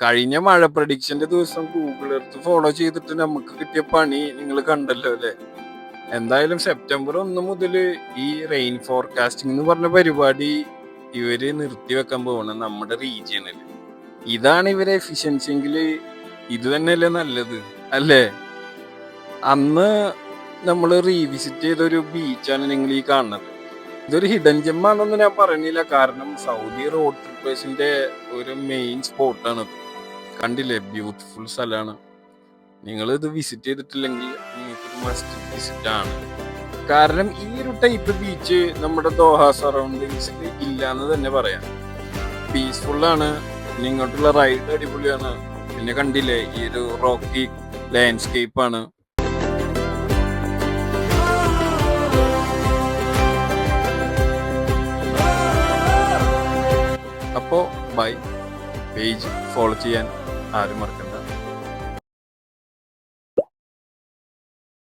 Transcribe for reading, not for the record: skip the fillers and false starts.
കഴിഞ്ഞ മഴ പ്രഡിക്ഷന്റെ ദിവസം ഗൂഗിൾ എർത്ത് ഫോളോ ചെയ്തിട്ട് നമുക്ക് കിട്ടിയ പണി നിങ്ങൾ കണ്ടല്ലോ അല്ലെ. എന്തായാലും സെപ്റ്റംബർ 1 മുതൽ ഈ റെയിൻ ഫോർകാസ്റ്റിംഗ് എന്ന് പറഞ്ഞ പരിപാടി ഇവര് നിർത്തിവെക്കാൻ പോകണം നമ്മുടെ റീജിയനിൽ. ഇതാണ് ഇവരെ എഫിഷ്യൻസി എങ്കിൽ ഇത് തന്നെയല്ലേ നല്ലത് അല്ലേ. അന്ന് നമ്മൾ റീവിസിറ്റ് ചെയ്ത ഒരു ബീച്ചാണ് നിങ്ങൾ ഈ കാണുന്നത്. ഇതൊരു ഹിഡൻ ജെമ്മാണെന്ന് ഞാൻ പറയുന്നില്ല, കാരണം സൗദി റോഡ് ട്രിപ്പേഴ്സിന്റെ ഒരു മെയിൻ സ്പോട്ടാണത്. കണ്ടില്ലേ, ബ്യൂട്ടിഫുൾ സ്ഥലമാണ്. നിങ്ങൾ ഇത് വിസിറ്റ് ചെയ്തിട്ടില്ലെങ്കിൽ നിങ്ങൾക്കൊരു മസ്റ്റ് വിസിറ്റ് ആണ്. കാരണം ഈ ഒരു ടൈപ്പ് ബീച്ച് നമ്മുടെ ദോഹ സറൗണ്ടിങ്സിൽ ഇല്ല എന്ന് തന്നെ പറയാം. പീസ്ഫുള്ളാണ്, ഇങ്ങോട്ടുള്ള റൈഡ് അടിപൊളിയാണ്. പിന്നെ കണ്ടില്ലേ, ഈ ഒരു റോക്കി ലാൻഡ്സ്കേപ്പാണ്. അപ്പോൾ ബൈ, പേജ് ഫോളോ ചെയ്യാൻ ആരും മറക്കണ്ട.